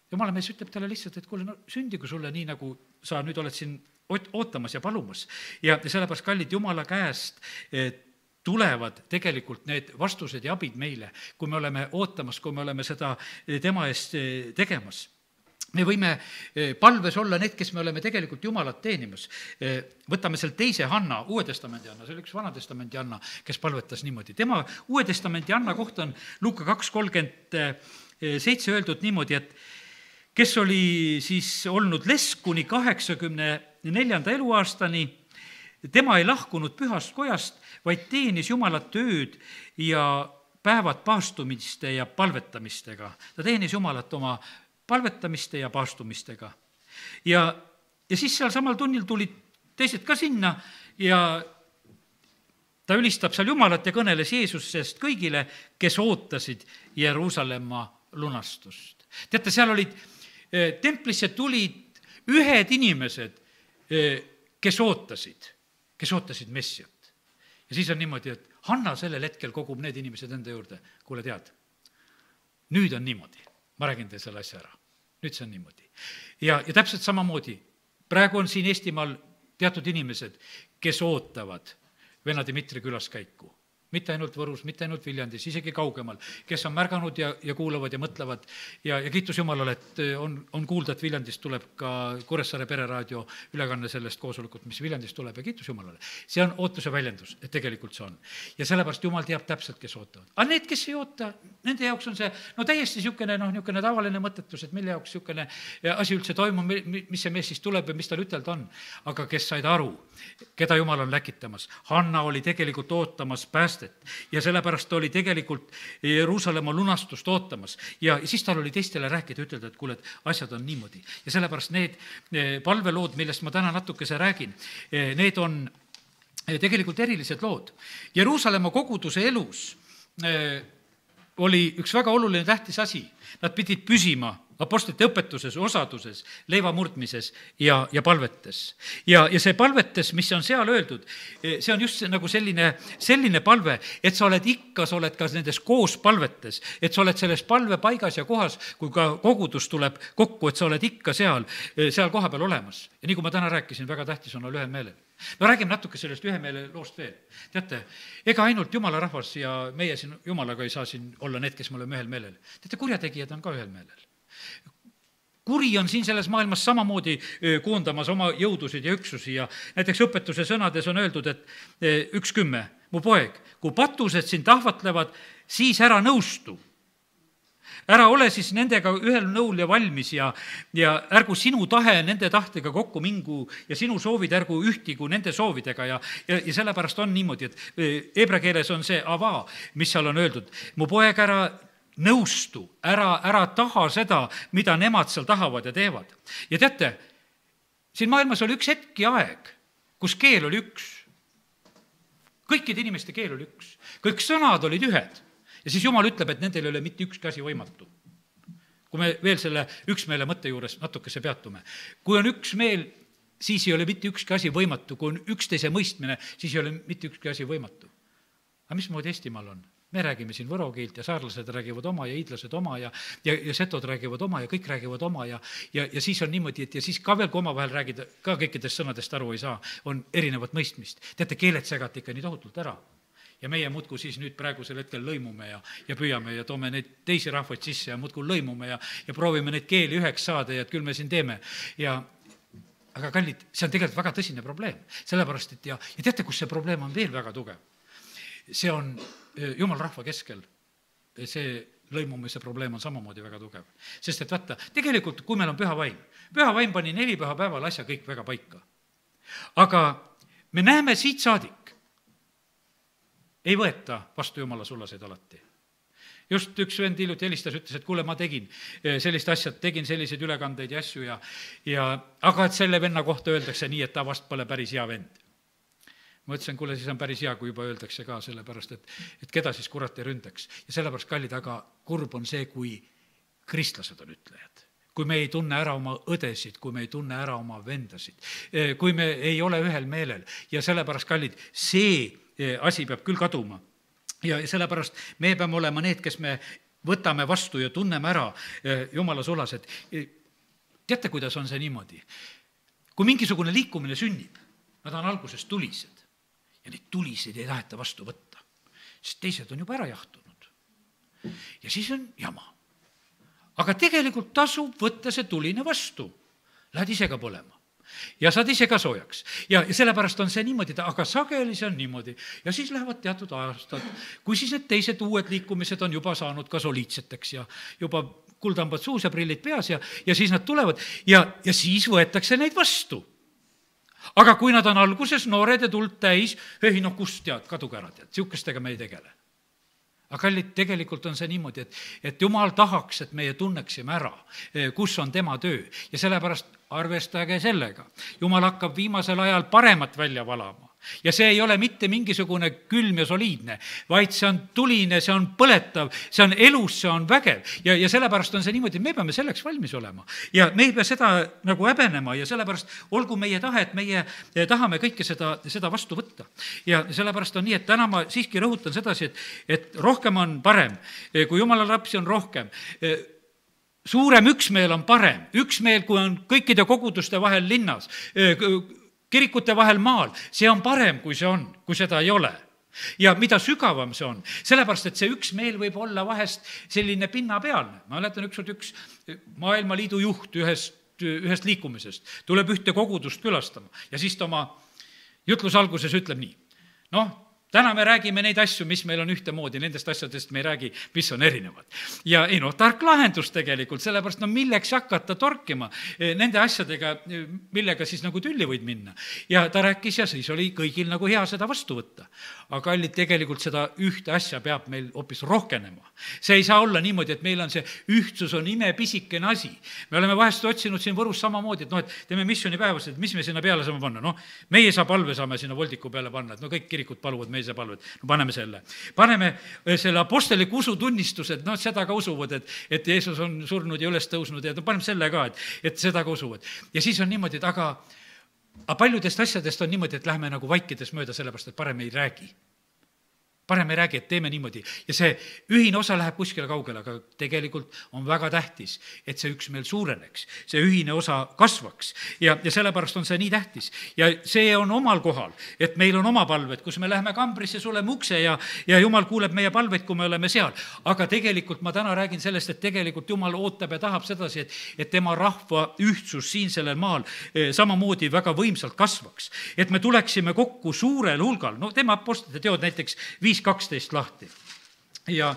Jumala mees ütleb talle lihtsalt, et kuule, sündigu sulle nii, nagu sa nüüd oled siin ootamas ja palumas. Ja sellepärast kallid Jumala käest tulevad tegelikult need vastused ja abid meile, kui me oleme ootamas, kui me oleme seda tema eest tegemas. Me võime palves olla need, kes me oleme tegelikult Jumalat teenimas. Võtame seal teise Hanna, Uue Testamendi Hanna, see oli üks Vana Testamendi Hanna, kes palvetas niimoodi. Tema Uue Testamendi Hanna kohta on Luuka 2:37 öeldud niimoodi, et kes oli siis olnud lesk kuni 84. eluaastani, tema ei lahkunud pühast kojast, vaid teenis Jumalat ööd ja päevad paastumiste ja palvetamistega. Ta teenis Jumalat oma palvetamiste ja paastumistega. Ja siis seal samal tunnil tulid teised ka sinna ja ta ülistab seal Jumalat ja kõneles Jeesusest kõigile, kes ootasid Jeruusalemma lunastust. Teate, seal olid, templisse tulid ühed inimesed, kes ootasid Messiat. Ja siis on niimoodi, et Hanna sellel hetkel kogub need inimesed enda juurde. Kuule, tead, nüüd on niimoodi. Ma räägin teile selle asja ära. Nüüd see on niimoodi. Ja täpselt samamoodi, praegu on siin Eestimaal teatud inimesed, kes ootavad venna Dmitri külaskäiku. mitte ainult Võrus, mitte ainult Viljandis, isegi kaugemal, kes on märganud ja kuulavad ja mõtlevad ja kiitus Jumalale, et on kuulda, et Viljandist tuleb ka Kuressaare pereraadio ülekanne sellest koosolekut, mis Viljandist tuleb ja kiitus Jumalale. See on ootuse väljendus, et tegelikult see on. Ja sellepärast Jumal teab täpselt, kes ootavad. Aga need, kes ei oota, nende jaoks on see täiesti niisugune tavaline mõttetus, et mille jaoks niisugune asi üldse toimub, mis see mees siis tuleb ja mis tal ütelda on. Aga kes said aru, keda Jumal on läkitamas. Hanna oli tegelikult ootamas päästet ja sellepärast oli tegelikult Jeruusalemma lunastust ootamas ja siis tal oli teistele rääkida, ütelda, et kuule, et asjad on niimoodi. Ja sellepärast need palvelood, millest ma täna natukese räägin, need on tegelikult erilised lood. Jeruusalemma koguduse elus oli üks väga oluline tähtis asi. Nad pidid püsima apostlite õpetuses, osaduses, leiva murdmises ja palvetes. Ja see palvetes, mis on seal öeldud, see on just nagu selline palve, et sa oled ka nendes koos palvetes, et sa oled selles palvepaigas ja kohas, kui ka kogudus tuleb kokku, et sa oled ikka seal koha peal olemas. Ja nii kui ma täna rääkisin, väga tähtis on olla ühel meelel. No räägime natuke sellest ühe meele loost veel. Teate, ega ainult Jumala rahvas ja meie siin Jumalaga ei saa siin olla need, kes me oleme ühel meelel. Teate, kurjategijad on ka ühel meelel. Kuri on siin selles maailmas samamoodi koondamas oma jõudusid ja üksusi ja näiteks õpetuse sõnades on öeldud, et 1:10, mu poeg, kui patused sind tahvatlevad, siis ära nõustu. Ära ole siis nendega ühel nõul ja valmis ja ärgu sinu tahe nende tahtega kokku mingu ja sinu soovid ärgu ühtigu nende soovidega ja sellepärast on niimoodi, et heebrea keeles on see ava, mis seal on öeldud. Mu poeg, ära nõustu, ära taha seda, mida nemad seal tahavad ja teevad. Ja teate, siin maailmas oli üks hetk ja aeg, kus keel oli üks. Kõikide inimeste keel oli üks. Kõik sõnad olid ühed. Ja siis Jumal ütleb, et nendel ei ole mitte ükski asi võimatu. Kui me veel selle üksmeele mõtte juures natukese peatume. Kui on üksmeel, siis ei ole mitte ükski asi võimatu. Kui on üksteise mõistmine, siis ei ole mitte ükski asi võimatu. Aga mismoodi Eestimaal on? Me räägime siin võro keelt ja saarlased räägivad oma ja hiidlased oma ja setod räägivad oma ja kõik räägivad oma ja siis on niimoodi, et ja siis ka veel, kui omavahel räägida, ka kõikidest sõnadest aru ei saa, on erinevat mõistmist. Teate, keeled segati ikka nii tohutult ära. Ja meie muudku siis nüüd praegusel hetkel lõimume ja püüame ja toome neid teisi rahvaid sisse ja muudku lõimume ja proovime neid keeli üheks saada ja et küll me siin teeme. Aga kallid, see on tegelikult väga tõsine probleem. Sellepärast, et ja teate, kus see probleem on veel väga tugev? See on Jumal rahva keskel. See lõimumise probleem on samamoodi väga tugev. Sest et vaata, tegelikult kui meil on püha vaim pani 4 pühapäeval asja kõik väga paika. Aga me näeme siit saadik, ei võeta vastu Jumala sullaseid alati. Just üks vend hiljuti helistas, ütles, et kuule, ma tegin sellist asjad, tegin selliseid ülekandeid ja asju aga et selle venna kohta öeldakse nii, et ta vast pole päris hea vend. Ma ütlesin, kuule, siis on päris hea, kui juba öeldakse ka sellepärast, et keda siis kurat ei ründaks. Ja sellepärast, kallid, aga kurb on see, kui kristlased on ütlejad. Kui me ei tunne ära oma õdesid, kui me ei tunne ära oma vendasid, kui me ei ole ühel meelel ja sellepärast, kallid, see asi peab küll kaduma. Ja sellepärast me peame olema need, kes me võtame vastu ja tunneme ära Jumala sulased. Teate, kuidas on see niimoodi? Kui mingisugune liikumine sünnib, nad on alguses tulised ja neid tuliseid ei taheta vastu võtta, sest teised on juba ära jahtunud. Ja siis on jama. Aga tegelikult tasub võtta see tuline vastu. Lähed ise ka põlema. Ja saad ise ka soojaks. Ja sellepärast on see niimoodi, aga sageli see on niimoodi. Ja siis lähevad teatud aastad, kui siis need teised uued liikumised on juba saanud ka soliidseteks ja juba kuldambad suus ja prillid peas ja siis nad tulevad ja siis võetakse neid vastu. Aga kui nad on alguses noored ja tuld täis, kust tead, kaduge ära tead, siukestega me ei tegele. Aga kallid, tegelikult on see niimoodi, et Jumal tahaks, et meie tunneksime ära, kus on tema töö. Ja sellepärast arvestage sellega. Jumal hakkab viimasel ajal paremat välja valama. Ja see ei ole mitte mingisugune külm ja soliidne, vaid see on tuline, see on põletav, see on elus, see on vägev. Ja sellepärast on see niimoodi, et me peame selleks valmis olema. Ja me ei pea seda nagu häbenema ja sellepärast olgu meie tahe, et meie tahame kõike seda vastu võtta. Ja sellepärast on nii, et täna ma siiski rõhutan sedasi, et rohkem on parem, kui Jumala lapsi on rohkem. Suurem üksmeel on parem, üksmeel, kui on kõikide koguduste vahel linnas, kirikute vahel maal, see on parem, kui see on, kui seda ei ole. ja mida sügavam see on, sellepärast, et see üksmeel võib olla vahest selline pinnapealne. Ma mäletan üks Maailmaliidu juht ühest liikumisest tuleb ühte kogudust külastama ja siis ta oma jutluse alguses ütleb nii. Täna me räägime neid asju, mis meil on ühtemoodi, nendest asjadest me ei räägi, mis on erinevad. Ja tark lahendus tegelikult, sellepärast milleks hakata torkima nende asjadega, millega siis nagu tülli võid minna. Ja ta rääkis ja siis oli kõigil nagu hea seda vastu võtta. Aga kallid, tegelikult seda ühte asja peab meil hoopis rohkenema. See ei saa olla niimoodi, et meil on see ühtsus on imepisikene asi. Me oleme vahest otsinud siin Võrus samamoodi, et teeme missioonipäevas, et mis me sinna peale saame panna. Meie palve saame sinna voldiku peale panna, et kõik kirikud paluvad meie palvet. Paneme selle. Paneme selle apostliku usutunnistused, seda ka usuvad, et Jeesus on surnud ja üles tõusnud ja paneme selle ka, et seda ka usuvad. Ja siis on niimoodi, et aga paljudest asjadest on niimoodi, et läheme nagu vaikides mööda, sellepärast, et parem ei räägi. Parem ei räägi, et teeme niimoodi. Ja see ühine osa läheb kuskile kaugele, aga tegelikult on väga tähtis, et see üksmeel suureneks. See ühine osa kasvaks ja sellepärast on see nii tähtis. Ja see on omal kohal, et meil on oma palved, kus me läheme kambrisse, suleme ukse ja Jumal kuuleb meie palveid, kui me oleme seal. Aga tegelikult ma täna räägin sellest, et tegelikult Jumal ootab ja tahab sedasi, et tema rahva ühtsus siin sellel maal samamoodi väga võimsalt kasvaks. Et me tuleksime kokku suurel hulgal. Teeme apostlite teod näiteks 5:12 lahti. Ja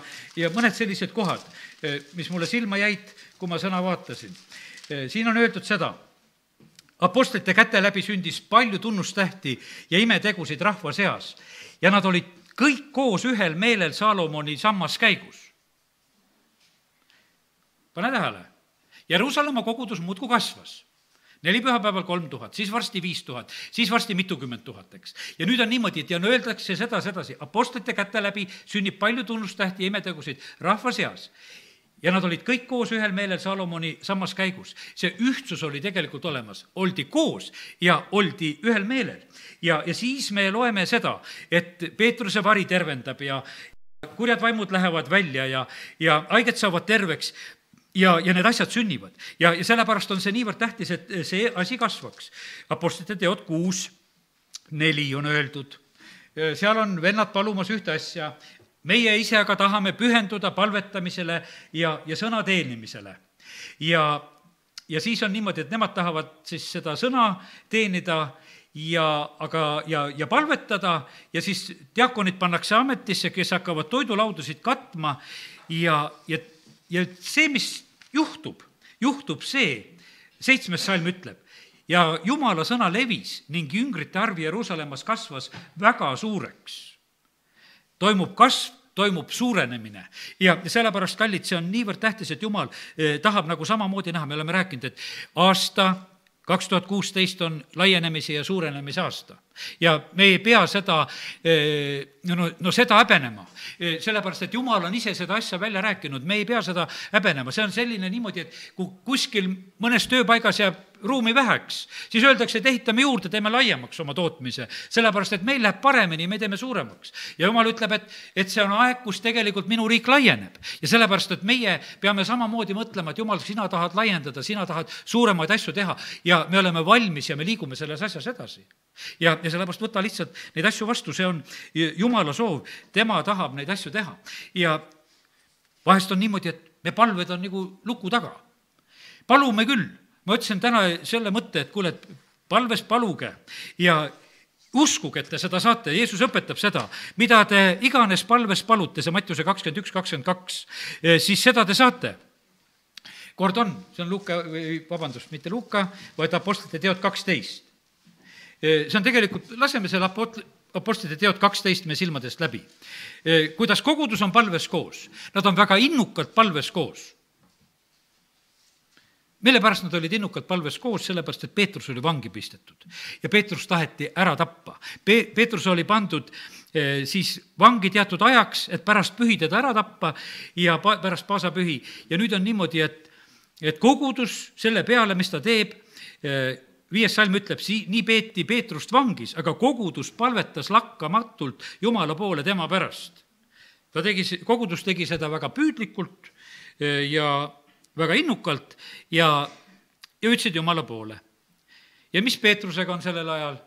mõned sellised kohad, mis mulle silma jäid, kui ma sõna vaatasin. Siin on öeldud seda, apostlite käte läbi sündis palju tunnustähti ja imetegusid rahva seas ja nad olid kõik koos ühel meelel Saalomoni sammaskäigus. Pane tähele, Jeruusalemma kogudus muudkui kasvas. 4 pühapäeval 3000, siis varsti 5000, siis varsti mitukümmend tuhat, eks. Ja nüüd on niimoodi, et öeldakse sedasi, apostlite käte läbi sünnib palju tunnustähti ja imetegusid rahva seas. Ja nad olid kõik koos ühel meelel Saalomoni sammaskäigus. See ühtsus oli tegelikult olemas, oldi koos ja oldi ühel meelel. Ja siis me loeme seda, et Peetruse vari tervendab ja kurjad vaimud lähevad välja ja haiged saavad terveks. Ja need asjad sünnivad. Ja sellepärast on see niivõrd tähtis, et see asi kasvaks. Apostlite teod 6:4 on öeldud. Seal on vennad palumas ühte asja. Meie ise aga tahame pühenduda palvetamisele ja sõna teenimisele. Ja siis on niimoodi, et nemad tahavad siis seda sõna teenida ja palvetada ja siis diakonid pannakse ametisse, kes hakkavad toidulaudusid katma ja see, mis juhtub see, 7. salm ütleb, ja Jumala sõna levis ning jüngrite arv Jeruusalemmas kasvas väga suureks. Toimub kasv, toimub suurenemine ja sellepärast, kallid, see on niivõrd tähtis, et Jumal tahab nagu samamoodi näha. Me oleme rääkinud, et aasta 2016 on laienemise ja suurenemise aasta. Ja me ei pea seda, seda häbenema, sellepärast, et Jumal on ise seda asja välja rääkinud, me ei pea seda häbenema. See on selline niimoodi, et kui kuskil mõnes tööpaigas jääb ruumi väheks, siis öeldakse, et ehitame juurde, teeme laiemaks oma tootmise, sellepärast, et meil läheb paremini, me teeme suuremaks. Ja Jumal ütleb, et see on aeg, kus tegelikult minu riik laieneb. Ja sellepärast, et meie peame samamoodi mõtlema, et Jumal, sina tahad laiendada, sina tahad suuremaid asju teha ja me oleme valmis ja me liigume selles asjas edasi. Ja sellepärast võta lihtsalt neid asju vastu, see on Jumala soov, tema tahab neid asju teha. Ja vahest on niimoodi, et me palved on nagu luku taga. Palume küll. Ma ütlesin täna selle mõtte, et kuule, palves paluge ja uskuge, et te seda saate. Jeesus õpetab seda, mida te iganes palves palute, see Mattiuse 21:22, siis seda te saate. Kord on, see on mitte Luuka, vaid apostlite teod 12. See on tegelikult, laseme selle apostlite teod 12 me silmadest läbi. Kuidas kogudus on palves koos? Nad on väga innukalt palves koos. Mille pärast nad olid innukalt palves koos? Sellepärast, et Peetrus oli vangi pistetud ja Peetrus taheti ära tappa. Peetrus oli pandud siis vangi teatud ajaks, et pärast pühi teda ära tappa ja pärast paasapühi. Ja nüüd on niimoodi, et kogudus selle peale, mis ta teeb, 5. salm ütleb, nii peeti Peetrust vangis, aga kogudus palvetas lakkamatult Jumala poole tema pärast. Kogudus tegi seda väga püüdlikult ja väga innukalt ja ütlesid Jumala poole. Ja mis Peetrusega on sellel ajal?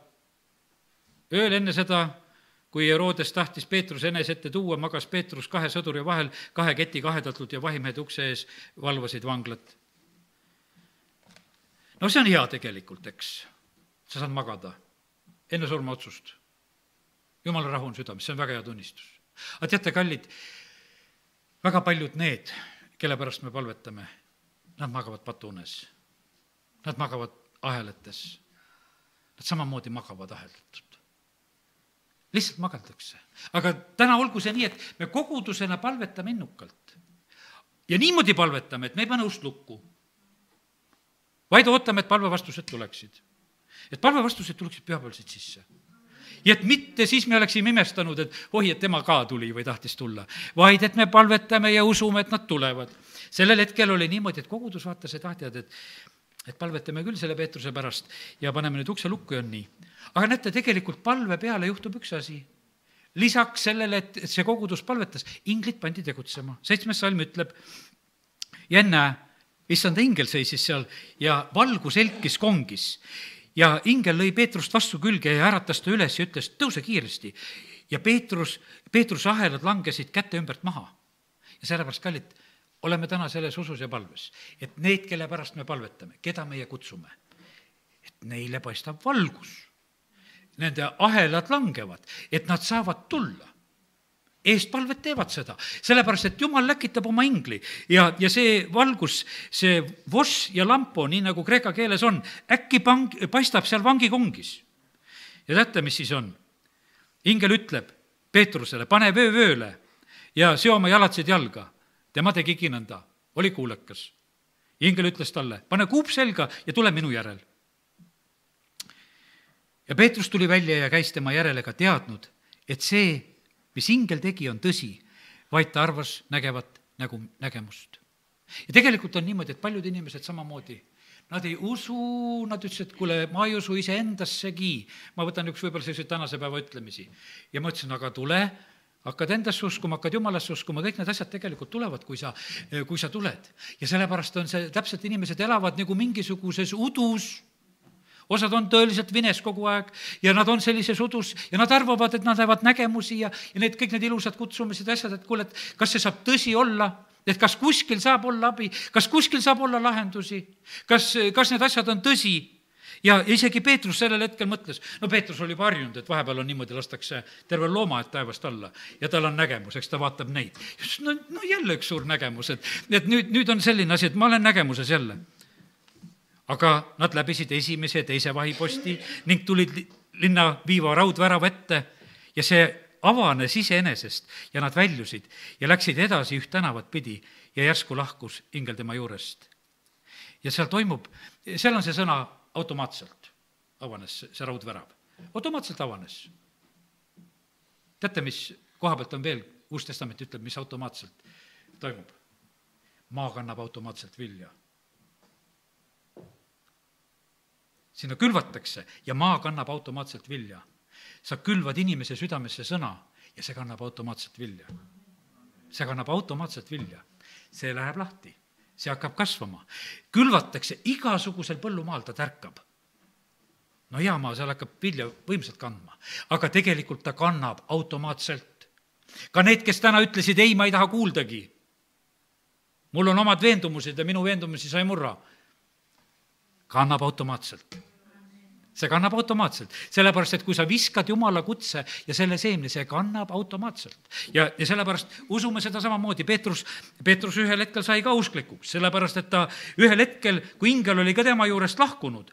Ööl enne seda, kui Herodes tahtis Peetruse enese ette tuua, magas Peetrus 2 sõduri vahel 2 ketiga ahedatult ja vahimehed ukse ees valvasid vanglat. No see on hea tegelikult, eks. Sa saad magada enne surmaotsust. Jumala rahu on südames, see on väga hea tunnistus. Aga teate, kallid, väga paljud need, kelle pärast me palvetame, nad magavad patuunes. Nad magavad aheletes. Nad samamoodi magavad aheletult. Lihtsalt magatakse. Aga täna olgu see nii, et me kogudusena palvetame innukalt. Ja niimoodi palvetame, et me ei pane ust lukku, vaid ootame, et palvevastused tuleksid. Et palvevastused tuleksid pühapäevasid sisse. Ja et mitte siis me oleksime imestanud, et et tema ka tuli või tahtis tulla, vaid et me palvetame ja usume, et nad tulevad. Sellel hetkel oli niimoodi, et kogudus vaatas ja tahtjad, et palvetame küll selle Peetruse pärast ja paneme nüüd ukse lukku ja on nii. Aga näete, tegelikult palve peale juhtub üks asi. Lisaks sellele, et see kogudus palvetas, inglid pandi tegutsema. 7. salm ütleb, ja enne issanda ingel seisis seal ja valgus elkis kongis. Ja ingel lõi Peetrust vastu külge ja äratas ta üles ja ütles, tõuse kiiresti. Ja Peetruse ahelad langesid kätte ümbert maha. Ja sellepärast, kallid, oleme täna selles usus ja palves, et need, kelle pärast me palvetame, keda meie kutsume, et neile paistab valgus. Nende ahelad langevad, et nad saavad tulla. Eestpalved teevad seda, sellepärast, et Jumal läkitab oma ingli ja see valgus, see voss ja lampo, nii nagu kreeka keeles on, äkki paistab seal vangikongis. Ja teate, mis siis on? Ingel ütleb Peetrusele, pane vööle ja seo oma jalatsid jalga. Tema tegigi nõnda, oli kuulekas. Ingel ütles talle, pane kuup selga ja tule minu järel. Ja Peetrus tuli välja ja käis tema järele ka teadnud, et see, mis ingel tegi, on tõsi, vaid ta arvas nägevat nägemust. Ja tegelikult on niimoodi, et paljud inimesed samamoodi, nad ei usu, nad ütlesid, et kuule, ma ei usu ise endassegi. Ma võtan üks võib-olla selliseid tänase päeva ütlemisi. Ja ma ütlesin, aga tule, hakkad endasse uskuma, hakkad Jumalasse uskuma, kõik need asjad tegelikult tulevad, kui sa tuled. Ja sellepärast on see, täpselt inimesed elavad nagu mingisuguses udus. Osad on tõeliselt vines kogu aeg ja nad on sellises udus ja nad arvavad, et nad näevad nägemusi ja kõik need ilusad kutsumised ja asjad, et kuule, et kas see saab tõsi olla, et kas kuskil saab olla abi, kas kuskil saab olla lahendusi, kas need asjad on tõsi. Ja isegi Peetrus sellel hetkel mõtles, no Peetrus oli juba harjunud, et vahepeal on niimoodi, lastakse terve looma, et taevast alla ja tal on nägemus, eks ta vaatab neid. No jälle üks suur nägemus, et nüüd on selline asi, et ma olen nägemuses jälle. Aga nad läbisid esimese ja teise vahiposti ning tulid linna viiva raudvärava ette ja see avanes iseenesest ja nad väljusid ja läksid edasi üht tänavat pidi ja järsku lahkus ingel tema juurest. Ja seal on see sõna automaatselt avanes see raudvärav. Automaatselt avanes. Teate, mis koha pealt on veel, Uus Testament ütleb, mis automaatselt toimub? Maa kannab automaatselt vilja. Sinna külvatakse ja maa kannab automaatselt vilja. Sa külvad inimese südamesse sõna ja see kannab automaatselt vilja. See kannab automaatselt vilja. See läheb lahti. See hakkab kasvama. Külvatakse igasugusel põllumaal, ta tärkab. No hea maa, seal hakkab vilja võimsalt kandma. Aga tegelikult ta kannab automaatselt. Ka need, kes täna ütlesid, ei, ma ei taha kuuldagi. Mul on omad veendumused ja minu veendumusi sa ei murra. Kannab automaatselt. See kannab automaatselt. Sellepärast, et kui sa viskad Jumala kutse ja selle seemne, see kannab automaatselt. Ja sellepärast usume seda samamoodi. Peetrus ühel hetkel sai ka usklikuks, sellepärast, et ta ühel hetkel, kui ingel oli ka tema juurest lahkunud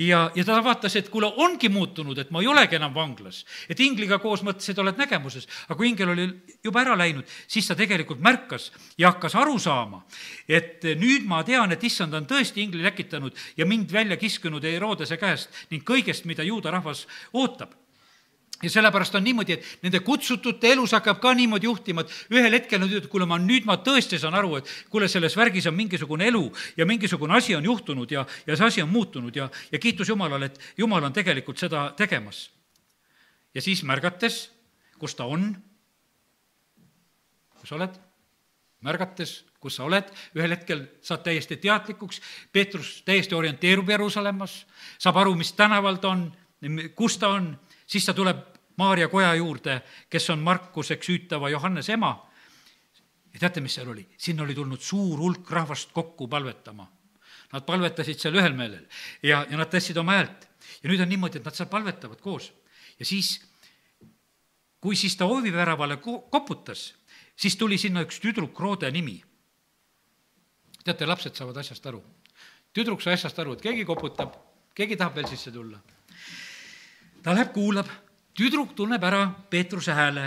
ja ta vaatas, et kuule, ongi muutunud, et ma ei olegi enam vanglas. Et ingliga koos mõtles, et oled nägemuses. Aga kui ingel oli juba ära läinud, siis ta tegelikult märkas ja hakkas aru saama, et nüüd ma tean, et issand on tõesti ingli läkitanud ja mind välja kiskunud Herodese käest ning kõigest, mida juuda rahvas ootab. Ja sellepärast on niimoodi, et nende kutsutute elus hakkab ka niimoodi juhtima, et ühel hetkel nad ütlevad, kuule, nüüd ma tõesti saan aru, et kuule, selles värgis on mingisugune elu ja mingisugune asi on juhtunud ja see asi on muutunud ja kiitus Jumalale, et Jumal on tegelikult seda tegemas. Ja siis märgates, kus ta on, kus oled, märgates, kus sa oled, ühel hetkel saad täiesti teadlikuks, Peetrus täiesti orienteerub Jeruusalemmas, saab aru, mis tänaval ta on, kus ta on, siis ta tuleb Maarja koja juurde, kes on Markuseks hüütava Johannese ema. Ja teate, mis seal oli? Sinna oli tulnud suur hulk rahvast kokku palvetama. Nad palvetasid seal ühel meelel ja nad tõstsid oma häält. Ja nüüd on niimoodi, et nad seal palvetavad koos. Ja siis, kui siis ta ooviväravale koputas, siis tuli sinna üks tüdruk Roode nimi. Teate, lapsed saavad asjast aru. Tüdruk sai asjast aru, et keegi koputab, keegi tahab veel sisse tulla. Ta läheb, kuulab, tüdruk tunneb ära Peetruse hääle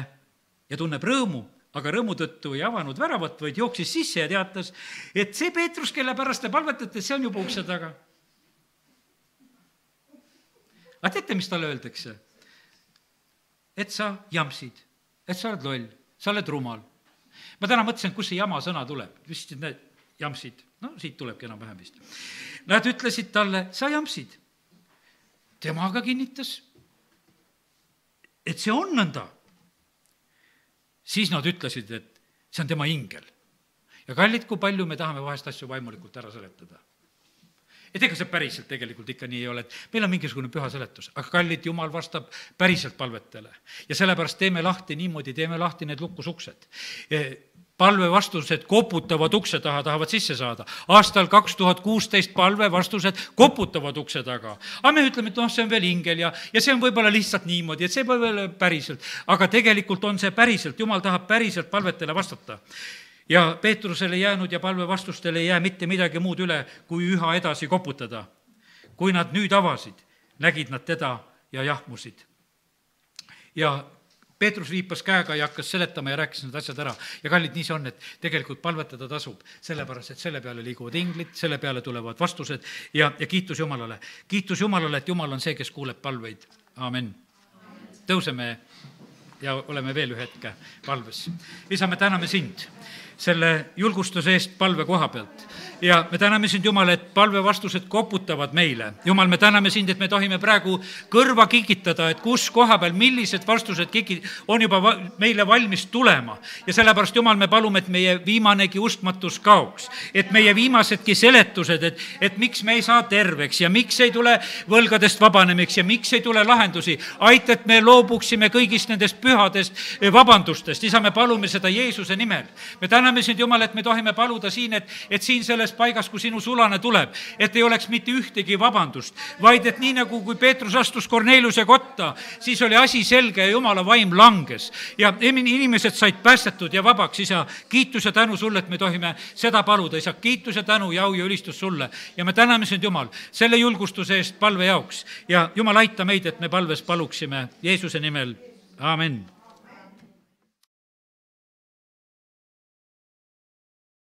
ja tunneb rõõmu, aga rõõmu tõttu ei avanud väravat, vaid jooksis sisse ja teatas, et see Peetrus, kelle pärast te palvetate, see on juba ukse taga. Aga teate, mis talle öeldakse? Et sa jamsid, et sa oled loll, sa oled rumal. Ma täna mõtlesin, kus see jama sõna tuleb. Vist need jamsid, no siit tulebki enam-vähem vist. Nad ütlesid talle, sa jamsid. Tema aga kinnitas, et see on nõnda. Siis nad ütlesid, et see on tema ingel. Ja kallid, kui palju me tahame vahest asju vaimulikult ära seletada. Et ega see päriselt tegelikult ikka nii ei ole, et meil on mingisugune püha seletus, aga kallid, Jumal vastab päriselt palvetele. Ja sellepärast teeme lahti niimoodi, teeme lahti need lukusuksed. Palvevastused koputavad ukse taha, tahavad sisse saada. Aastal 2016 palvevastused koputavad ukse taga. Aga me ütleme, et see on veel ingel ja see on võib-olla lihtsalt niimoodi, et see pole veel päriselt. Aga tegelikult on see päriselt, Jumal tahab päriselt palvetele vastata. Ja Peetrusele jäänud ja palvevastustele ei jää mitte midagi muud üle, kui üha edasi koputada. Kui nad nüüd avasid, nägid nad teda ja jahmusid. Ja Peetrus viipas käega ja hakkas seletama ja rääkis need asjad ära. Ja kallid, nii see on, et tegelikult palvetada tasub, sellepärast, et selle peale liiguvad inglid, selle peale tulevad vastused ja kiitus Jumalale. Kiitus Jumalale, et Jumal on see, kes kuuleb palveid. Aamen. Tõuseme ja oleme veel ühe hetke palves. Isa, me täname sind selle julgustuse eest palve koha pealt. Ja me täname sind, Jumal, et palvevastused koputavad meile. Jumal, me täname sind, et me tohime praegu kõrva kikitada, et kus koha peal, millised vastused on juba meile valmis tulema. Ja sellepärast, Jumal, me palume, et meie viimanegi uskmatus kaoks. Et meie viimasedki seletused, et miks me ei saa terveks ja miks ei tule võlgadest vabanemiks ja miks ei tule lahendusi. Aita, et me loobuksime kõigist nendest pühadest vabandustest. Isa, me palume seda Jeesuse nimel. Me täname sind, Jumal, et me tohime paluda siin, et siin selles paigas, kui sinu sulane tuleb, et ei oleks mitte ühtegi vabandust, vaid et nii nagu kui Peetrus astus Korneliuse kotta, siis oli asi selge ja Jumala vaim langes ja inimesed said päästetud ja vabaks. Isa, kiitus ja tänu sulle, et me tohime seda paluda. Isa, kiitus ja tänu ja au ja ülistus sulle ja me täname sind, Jumal, selle julgustuse eest palve jaoks ja Jumal, aita meid, et me palves paluksime Jeesuse nimel. Aamen.